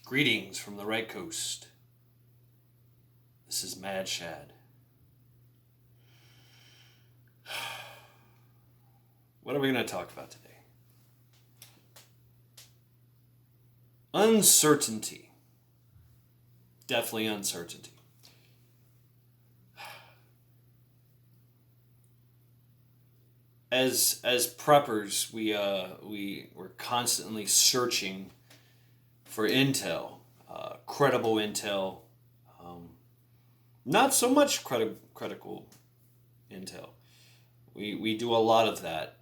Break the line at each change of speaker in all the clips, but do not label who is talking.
Greetings from the right coast. This is Mad Shad. What are we going to talk about today? Uncertainty. Definitely uncertainty. As preppers, we're constantly searching for intel, credible intel, not so much critical intel. We do a lot of that.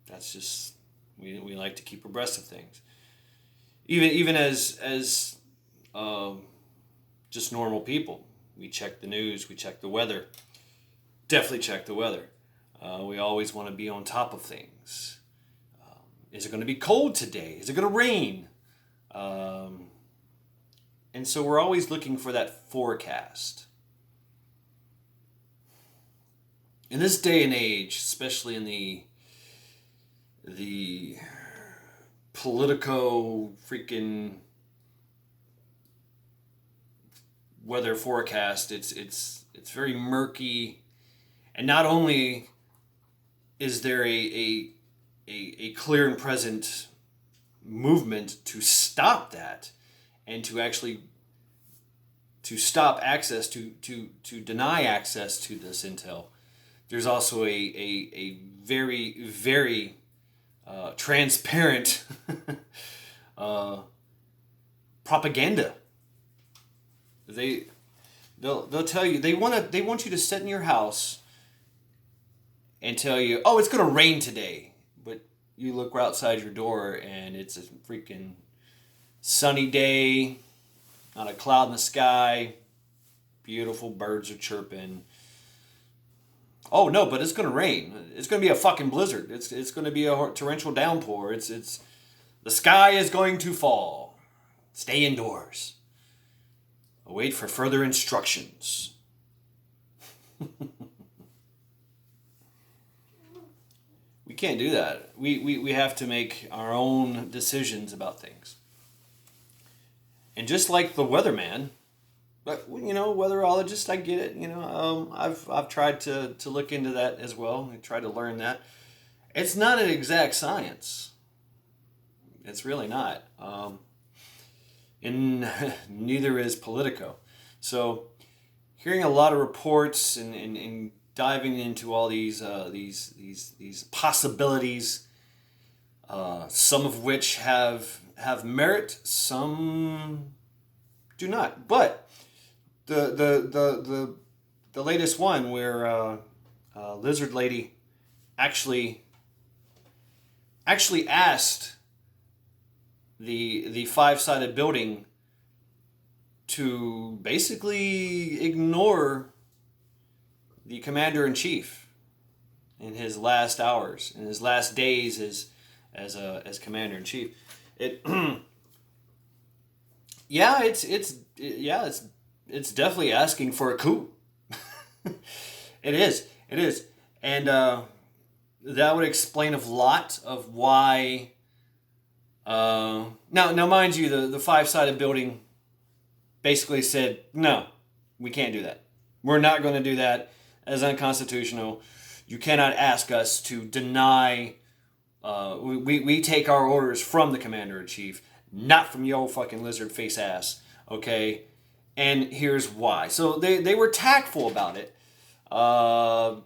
That's just we like to keep abreast of things. Even as just normal people, we check the news, we check the weather. Definitely check the weather. We always want to be on top of things. Is it going to be cold today? Is it going to rain? And so we're always looking for that forecast. In this day and age, especially in the politico freaking weather forecast, it's very murky, and not only is there a clear and present movement to stop that and to actually to stop access to deny access to this intel, there's also a very, very transparent propaganda. They'll tell you they want you to sit in your house and tell you, oh, it's gonna rain today, but you look outside your door and it's a freaking sunny day, not a cloud in the sky, beautiful birds are chirping. Oh no, but it's gonna rain. It's gonna be a fucking blizzard. It's gonna be a torrential downpour. It's the sky is going to fall. Stay indoors. Await for further instructions. We can't do that. We have to make our own decisions about things. And just like the weatherman, but weatherologist, I get it. I've tried to look into that as well. I tried to learn that. It's not an exact science. It's really not. And neither is Politico. So, hearing a lot of reports and diving into all these possibilities, some of which have merit, some do not. But the latest one where Lizard Lady actually asked the five-sided building to basically ignore the commander-in-chief in his last hours, in his last days as commander-in-chief. It's definitely asking for a coup. It is, and that would explain a lot of why. Now, mind you, the five-sided building basically said, no, we can't do that. We're not going to do that. As unconstitutional. You cannot ask us to deny. We take our orders from the commander-in-chief, not from your fucking lizard face ass. Okay, and here's why. So they were tactful about it. A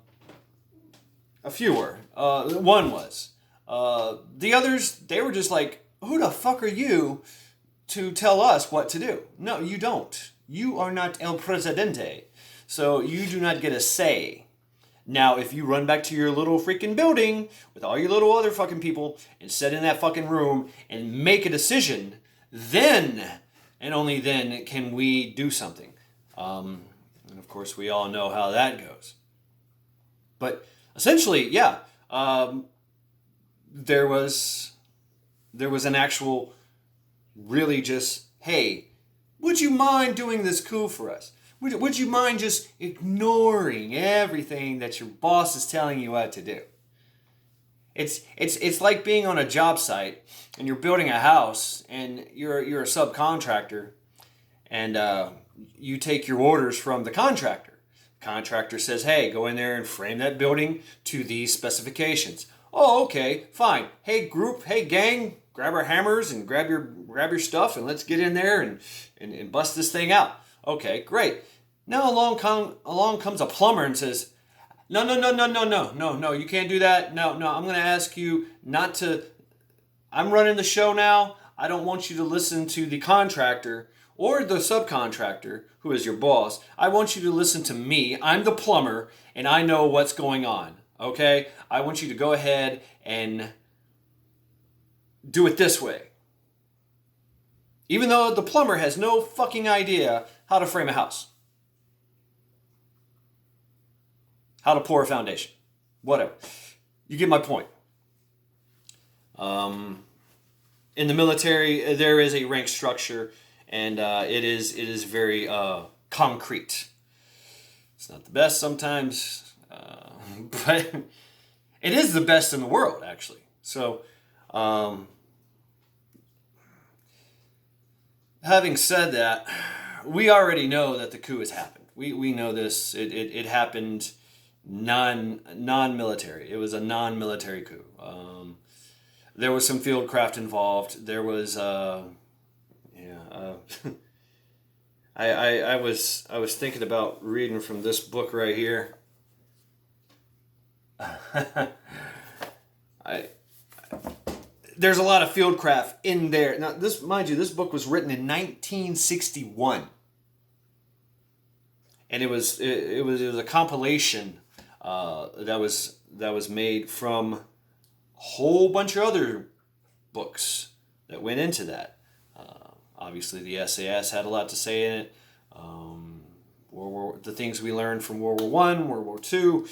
few were. One was. The others, they were just like, who the fuck are you to tell us what to do? No, you don't. You are not El Presidente. So you do not get a say. Now, if you run back to your little freaking building with all your little other fucking people and sit in that fucking room and make a decision, then and only then can we do something. And of course, we all know how that goes. But essentially, yeah, there was an actual, really just, hey, would you mind doing this coup for us? Would you mind just ignoring everything that your boss is telling you what to do? It's like being on a job site and you're building a house and you're a subcontractor and you take your orders from the contractor. The contractor says, "Hey, go in there and frame that building to these specifications." Oh, okay, fine. Hey, group, hey, gang, grab our hammers and grab your stuff and let's get in there and bust this thing out. Okay, great. Now along comes a plumber and says, "No, no, no, no, no, no, no, no, you can't do that. No, no, I'm going to ask you not to. I'm running the show now. I don't want you to listen to the contractor or the subcontractor who is your boss. I want you to listen to me. I'm the plumber and I know what's going on. Okay? I want you to go ahead and do it this way." Even though the plumber has no fucking idea how to frame a house, how to pour a foundation, whatever. You get my point. In the military, there is a rank structure, and it is very concrete. It's not the best sometimes, but it is the best in the world, actually. So, having said that, we already know that the coup has happened. We know this. It happened non-military. It was a non-military coup. There was some fieldcraft involved. There was I was thinking about reading from this book right here. There's a lot of fieldcraft in there. Now, mind you, this book was written in 1961, and it was a compilation that was made from a whole bunch of other books that went into that. Obviously, the SAS had a lot to say in it. The things we learned from World War One, World War Two,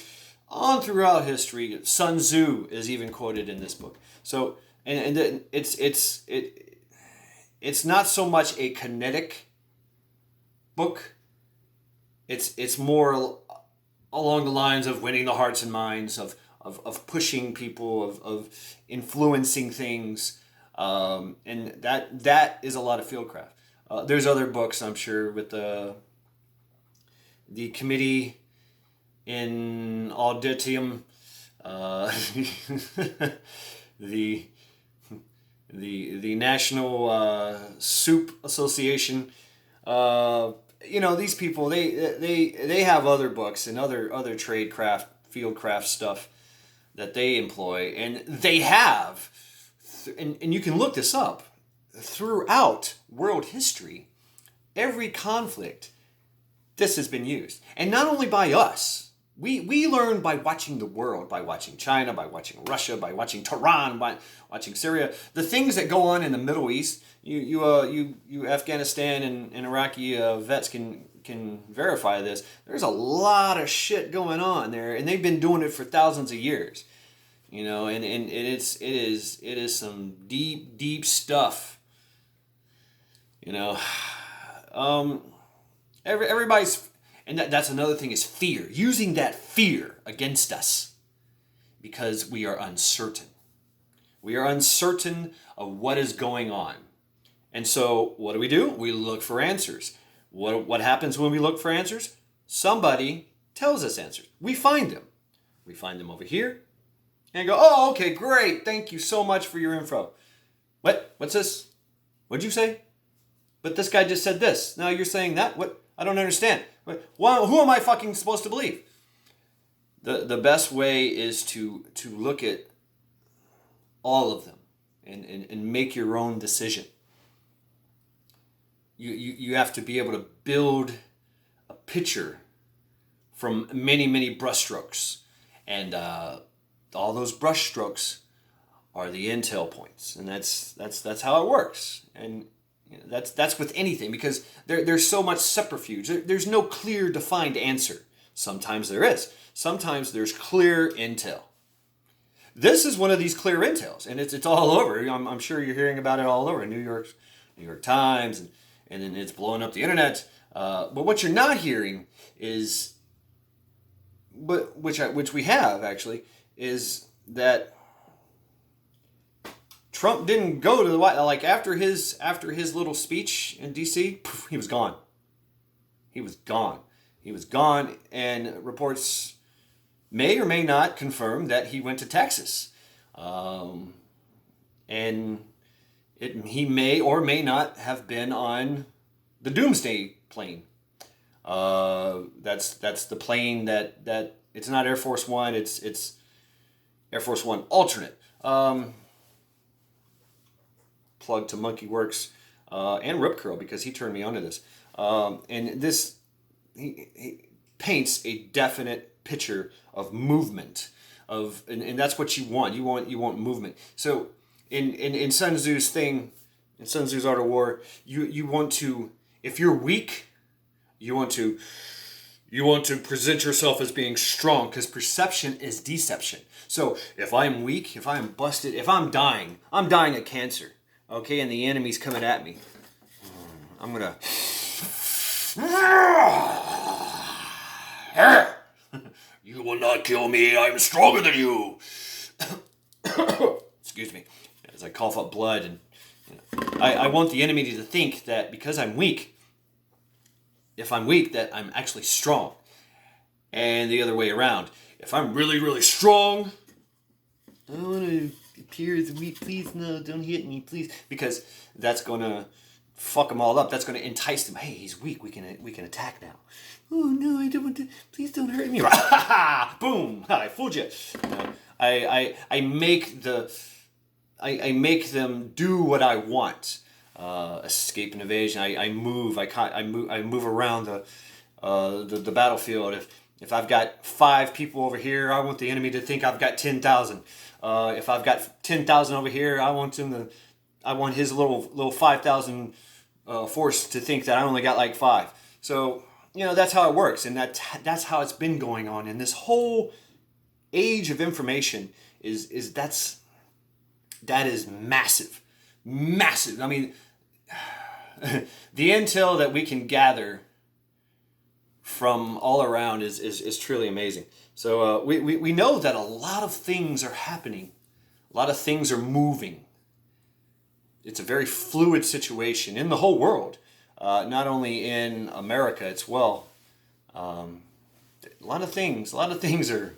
on throughout history. Sun Tzu is even quoted in this book. So, and it's not so much a kinetic book. It's more along the lines of winning the hearts and minds, of pushing people, of influencing things, and that is a lot of fieldcraft. There's other books, I'm sure, with the committee in auditium, the National Soup Association. These people, they have other books and other tradecraft, fieldcraft stuff that they employ, and they have, and you can look this up, throughout world history, every conflict, this has been used. And not only by us. We learn by watching the world, by watching China, by watching Russia, by watching Tehran, by watching Syria. The things that go on in the Middle East, you Afghanistan and Iraqi vets can verify this. There's a lot of shit going on there, and they've been doing it for thousands of years. And it is some deep stuff. Everybody's. And that's another thing, is fear. Using that fear against us because we are uncertain. We are uncertain of what is going on. And so what do? We look for answers. What happens when we look for answers? Somebody tells us answers. We find them. We find them over here and go, "Oh, okay, great. Thank you so much for your info." What? What's this? What'd you say? But this guy just said this. Now you're saying that? What? I don't understand. Well, who am I fucking supposed to believe? The best way is to look at all of them and make your own decision. You have to be able to build a picture from many brushstrokes, and all those brushstrokes are the intel points, and that's how it works. And that's with anything, because there's so much subterfuge. There's no clear defined answer. Sometimes there is. Sometimes there's clear intel. This is one of these clear intels, and it's all over. I'm sure you're hearing about it all over. New York Times, and then it's blowing up the internet. But what you're not hearing is, which we have actually, is that Trump didn't go to the White House. Like after his little speech in D.C., poof, he was gone. He was gone. He was gone, and reports may or may not confirm that he went to Texas. And he may or may not have been on the Doomsday plane. That's the plane that it's not Air Force One. It's Air Force One alternate. Plug to Monkey Works and Rip Curl because he turned me onto this. And this he paints a definite picture of movement and that's what you want. You want movement. So in Sun Tzu's thing, in Sun Tzu's Art of War, you want to, if you're weak, you want to present yourself as being strong, because perception is deception. So if I'm weak, if I'm busted, if I'm dying of cancer, okay, and the enemy's coming at me, I'm gonna you will not kill me, I'm stronger than you. Excuse me, as I cough up blood. And I want the enemy to think that because I'm weak, if I'm weak, that I'm actually strong. And the other way around, if I'm really, really strong, I don't want to appear as weak. Please, no, don't hit me, please. Because that's going to fuck them all up. That's going to entice them. Hey, he's weak. We can attack now. Oh, no, I don't want to. Please don't hurt me. Boom. I fooled you. I make them do what I want. Escape and evasion. I move around the battlefield. If I've got 5 people over here, I want the enemy to think I've got 10,000. If I've got 10,000 over here, I want his little 5,000 force to think that I only got like 5. So that's how it works, and that's how it's been going on. And this whole age of information that is massive. I mean, the intel that we can gather from all around is truly amazing. So we know that a lot of things are happening. A lot of things are moving. It's a very fluid situation in the whole world, not only in America. It's a lot of things are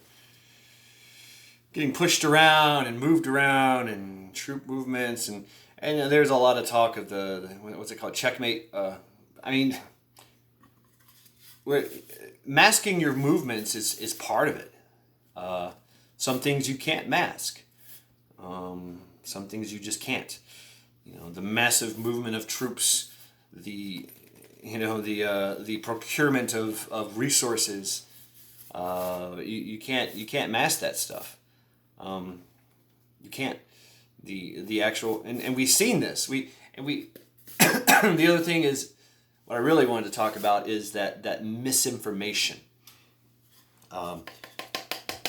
getting pushed around and moved around, and troop movements, and there's a lot of talk of the what's it called, checkmate. Masking your movements is part of it. Some things you can't mask. Some things you just can't. The massive movement of troops, the procurement of resources. You can't mask that stuff. You can't. The actual, and we've seen this. The other thing is, what I really wanted to talk about is that misinformation.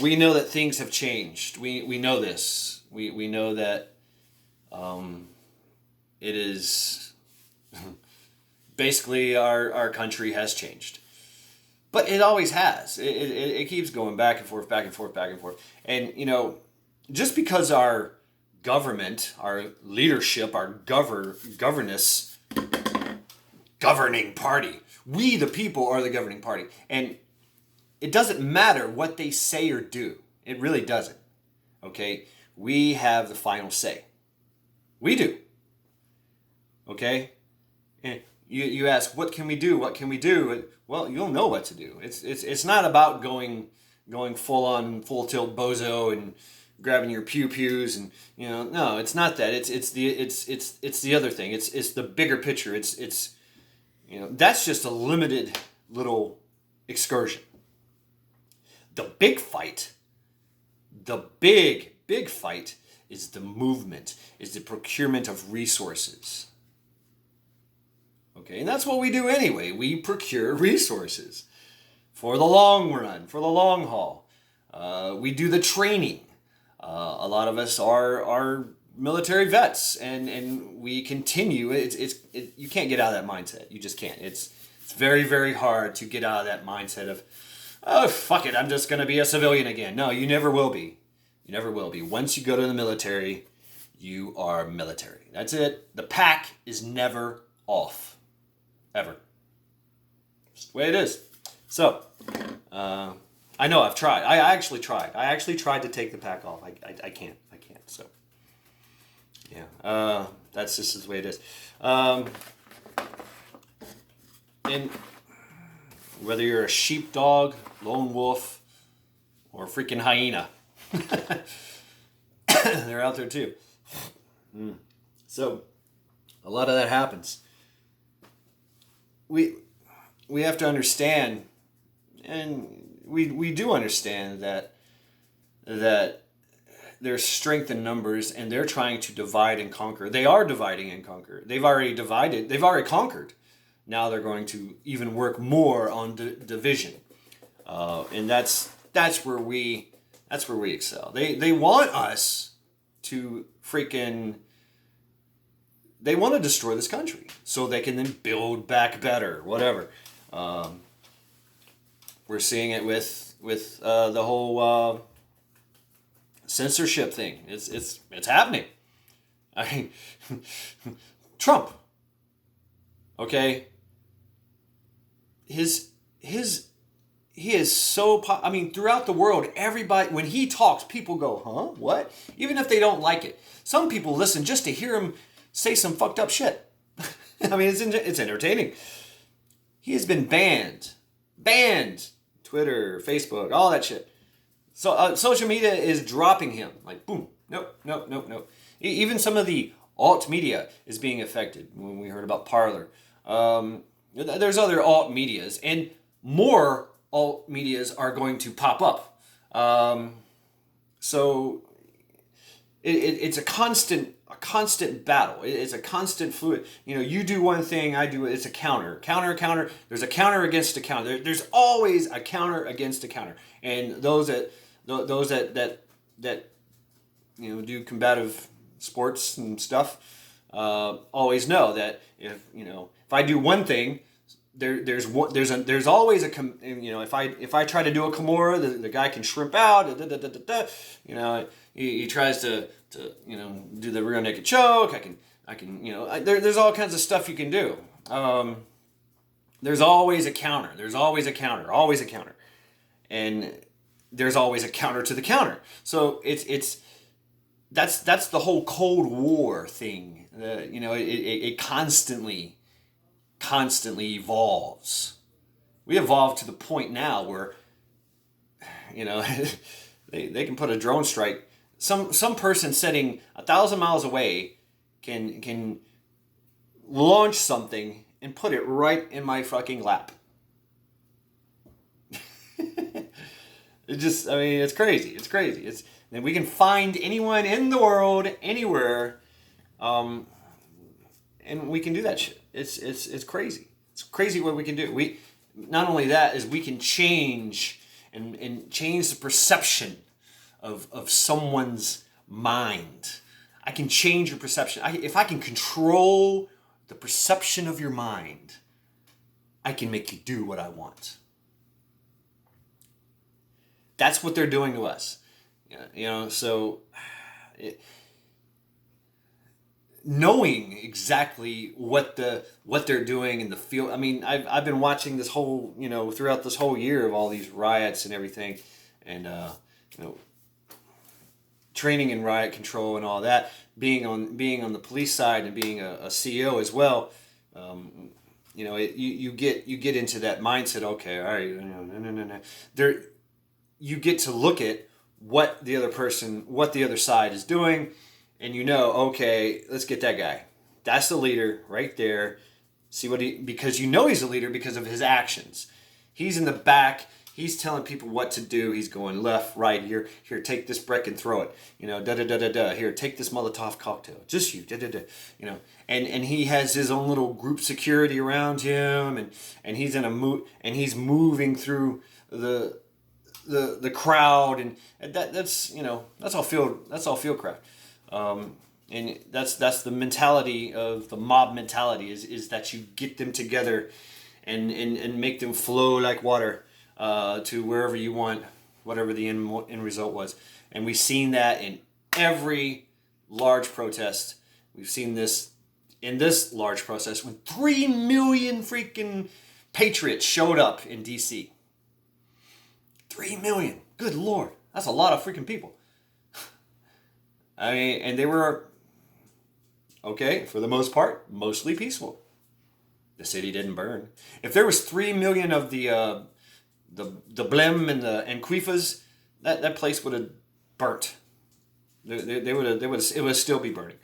We know that things have changed. We know this. We know that it is basically our country has changed. But it always has. It keeps going back and forth, back and forth, back and forth. And, just because our government, our leadership, our governing party, we the people are the governing party. And it doesn't matter what they say or do. It really doesn't. Okay? We have the final say. We do. Okay? And you ask, what can we do? What can we do? Well, you'll know what to do. It's not about going full tilt bozo and grabbing your pews and no, it's not that. It's the other thing. It's the bigger picture. It's that's just a limited little excursion. The big fight, the big fight is the movement, is the procurement of resources. Okay, and that's what we do anyway. We procure resources for the long run, for the long haul. We do the training. A lot of us are military vets, and we continue. You can't get out of that mindset. You just can't. It's very, very hard to get out of that mindset of, oh, fuck it, I'm just going to be a civilian again. No, you never will be. You never will be. Once you go to the military, you are military. That's it. The pack is never off. Ever. Just the way it is. So, I know I've tried. I actually tried. I actually tried to take the pack off. I can't. So, yeah. That's just the way it is. And whether you're a sheepdog, lone wolf, or a freaking hyena, they're out there too. So, a lot of that happens. We have to understand, and we do understand that there's strength in numbers, and they're trying to divide and conquer. They are dividing and conquer. They've already divided. They've already conquered. Now they're going to even work more on division, and that's where we excel. They want us to freaking. They want to destroy this country so they can then build back better, whatever. We're seeing it with the whole censorship thing. It's happening. I mean, Trump. Okay. He is so. I mean, throughout the world, everybody, when he talks, people go, "Huh? What?" Even if they don't like it. Some people listen just to hear him say some fucked up shit. I mean, it's entertaining. He has been banned. Twitter, Facebook, all that shit. So social media is dropping him. Like, boom. Nope. Even some of the alt media is being affected. When we heard about Parler. There's other alt medias. And more alt medias are going to pop up. So it's a constant battle. It's a constant fluid. You do one thing, I do it. It's a counter. There's a counter against a counter. There's always a counter against a counter. And those that do combative sports and stuff always know that if I do one thing, there's always a if I try to do a Kimura, the guy can shrimp out. He tries to do the rear naked choke. I can there's all kinds of stuff you can do. There's always a counter. And there's always a counter to the counter. So that's the whole Cold War thing. It constantly evolves. We evolved to the point now where they can put a drone strike. Some person sitting 1,000 miles away can launch something and put it right in my fucking lap. It's crazy. And we can find anyone in the world, anywhere, and we can do that shit. It's crazy. It's crazy what we can do. We not only that is we can change and change the perception of someone's mind. I can change your perception. If I can control the perception of your mind, I can make you do what I want. That's what they're doing to us. Knowing exactly what they're doing in the field. I mean, I've been watching this whole, throughout this whole year of all these riots and everything, and training in Riot Control and all that, being on the police side and being a CEO as well. You get into that mindset. Okay, all right, no. You get to look at what the other side is doing, and okay, let's get that guy. That's the leader right there. See because he's a leader because of his actions. He's in the back. He's telling people what to do. He's going left, right, here, take this brick and throw it. Here, take this Molotov cocktail. Just you, and he has his own little group security around him, and he's in and he's moving through the crowd, and that's all Fieldcraft. And that's the mentality of the mob mentality is that you get them together and make them flow like water to wherever you want, whatever the end result was. And we've seen that in every large protest. We've seen this in this large protest when 3 million freaking patriots showed up in D.C. 3 million. Good Lord. That's a lot of freaking people. I mean, and they were, okay, for the most part, mostly peaceful. The city didn't burn. If there was 3 million of the Blem and the Anquifas, that place would have burnt. It would still be burning.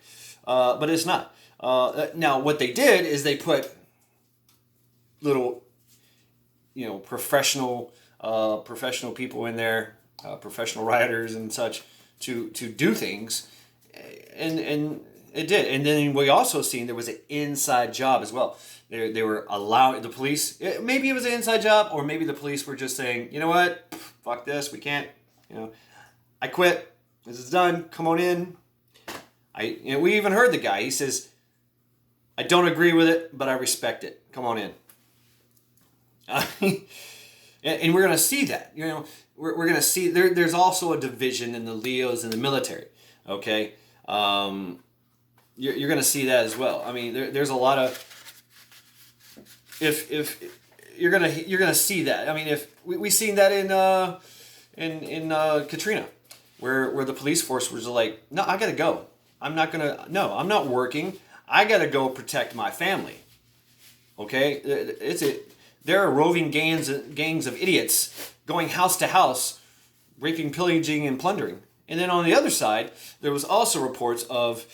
But it's not. Now, what they did is they put little, professional people in there, professional rioters and such, to do things, and it did. And then we also seen there was an inside job as well. They were allowing the police. Maybe it was an inside job, or maybe the police were just saying, you know what, fuck this, we can't. I quit. This is done. Come on in. We even heard the guy. He says, I don't agree with it, but I respect it. Come on in. And we're going to see that. We're going to see there's also a division in the Leos in the military. Okay, you're going to see that as well. I mean, there's a lot of if you're gonna see that. I mean, if we seen that in Katrina, where the police force was like, no, I gotta go. I'm not working. I gotta go protect my family. Okay, there are roving gangs of idiots going house to house, raping, pillaging, and plundering. And then on the other side, there was also reports of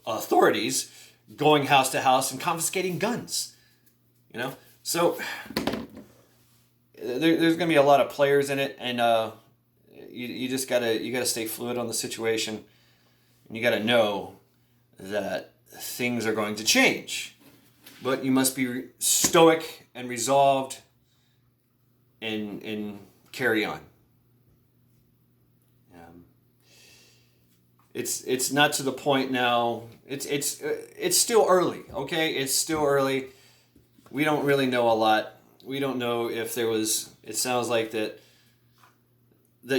authorities going house to house and confiscating guns. So there's going to be a lot of players in it, and you just gotta stay fluid on the situation, and you gotta know that things are going to change, but you must be stoic and resolved, and carry on. It's not to the point now. It's still early. Okay, it's still early. We don't really know a lot. We don't know if there was. It sounds like that there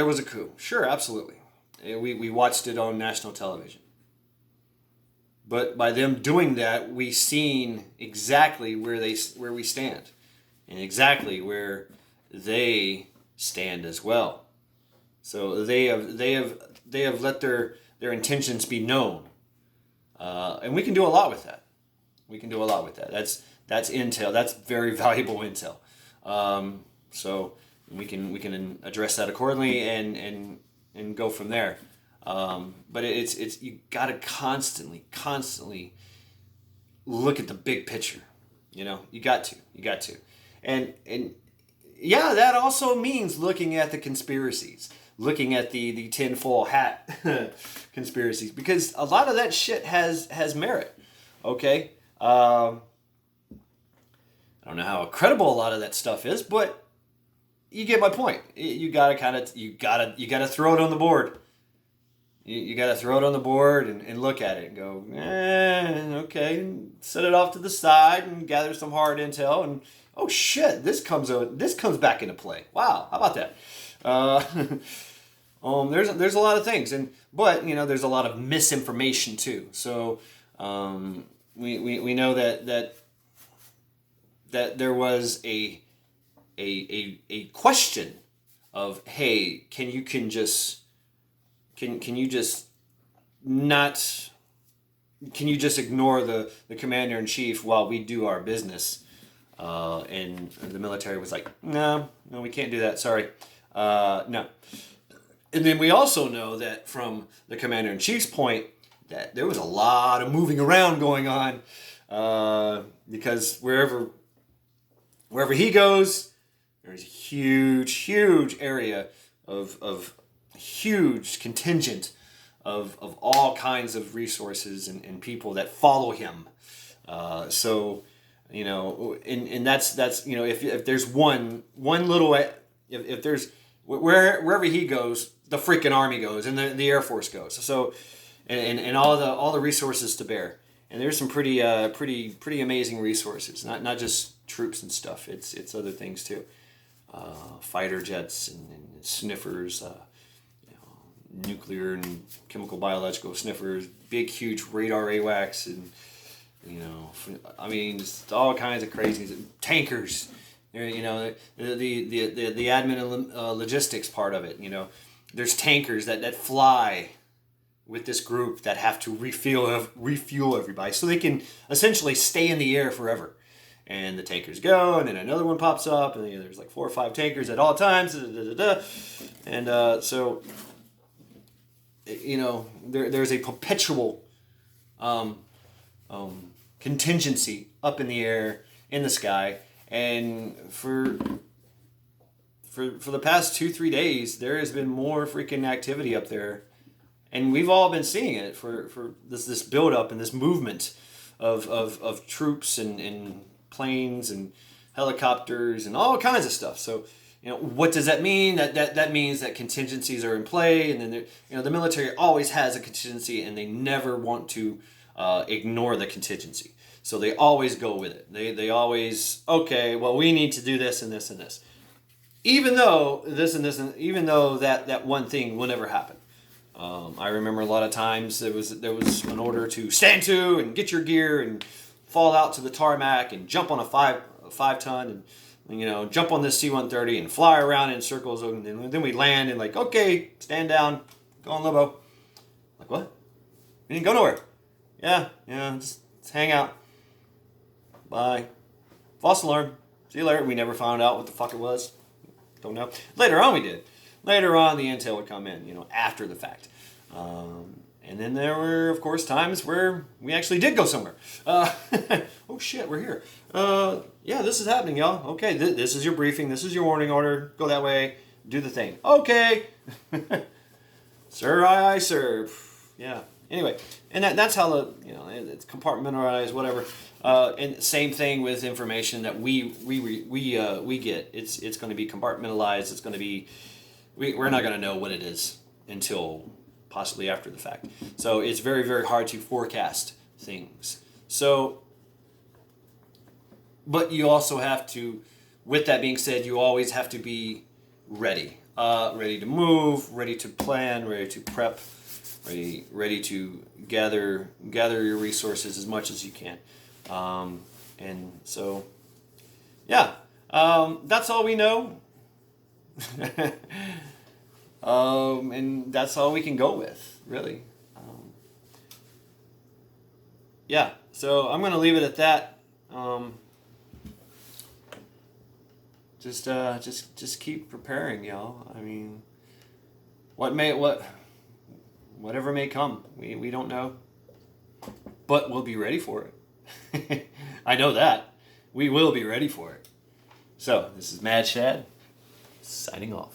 was a coup. Sure, absolutely. We watched it on national television. But by them doing that, we seen exactly where we stand, and exactly where they stand as well. So they have let their intentions be known, and we can do a lot with that. That's intel. That's very valuable intel. So we can address that accordingly and go from there. But it's you got to constantly look at the big picture. You got to, and yeah, that also means looking at the conspiracies. Looking at the tinfoil hat conspiracies, because a lot of that shit has merit. Okay, I don't know how credible a lot of that stuff is, but you get my point. You gotta throw it on the board. You gotta throw it on the board and look at it and go, okay, and set it off to the side and gather some hard intel, and oh shit, this comes back into play. Wow, how about that? There's a lot of things, but there's a lot of misinformation too. So we know that there was a question of, hey, can you just ignore the commander in chief while we do our business? And the military was like, no, we can't do that. Sorry, no. And then we also know that from the commander-in-chief's point that there was a lot of moving around going on, because wherever he goes, there's a huge area of huge contingent of all kinds of resources and people that follow him. So and that's if there's one little, if there's wherever he goes, the freaking army goes, and the Air Force goes. So, and all the resources to bear. And there's some pretty amazing resources. Not just troops and stuff. It's other things too. fighter jets and sniffers, nuclear and chemical biological sniffers, big huge radar AWACS, and I mean, just all kinds of crazy tankers. The admin and logistics part of it. There's tankers that fly with this group that have to refuel everybody so they can essentially stay in the air forever. And the tankers go, and then another one pops up, and there's like 4 or 5 tankers at all times. And so there's a perpetual contingency up in the air, in the sky, and for the past 2-3 days, there has been more freaking activity up there, and we've all been seeing it for this build up and this movement of troops and planes and helicopters and all kinds of stuff. So what does that mean? That means that contingencies are in play, and then the military always has a contingency, and they never want to ignore the contingency. So they always go with it. They always, okay, well, we need to do this and this and this, even though this and this, and even though that one thing will never happen. I remember a lot of times there was an order to stand to and get your gear and fall out to the tarmac and jump on a 5-ton and jump on this C-130 and fly around in circles, and then we land and like, okay, stand down, go on Lobo. Like, what? We didn't go nowhere. Yeah, just hang out. Bye. False alarm. See you later. We never found out what the fuck it was. Don't know. Later on we did. Later on the intel would come in, after the fact. And then there were, of course, times where we actually did go somewhere. Oh shit, we're here. Yeah, this is happening, y'all. Okay, this is your briefing. This is your warning order. Go that way. Do the thing. Okay. Sir, aye, sir. Yeah. Anyway, and that's how it's compartmentalized, whatever. And same thing with information that we get. It's going to be compartmentalized. It's going to be, we're not going to know what it is until possibly after the fact. So it's very, very hard to forecast things. So, but you also have to, with that being said, you always have to be ready. Ready to move, ready to plan, ready to prep, ready to gather your resources as much as you can. And so, yeah, that's all we know. And that's all we can go with, really. Yeah, so I'm going to leave it at that. Just keep preparing, y'all. I mean, whatever may come, we don't know, but we'll be ready for it. I know that. We will be ready for it. So, this is Mad Shad, signing off.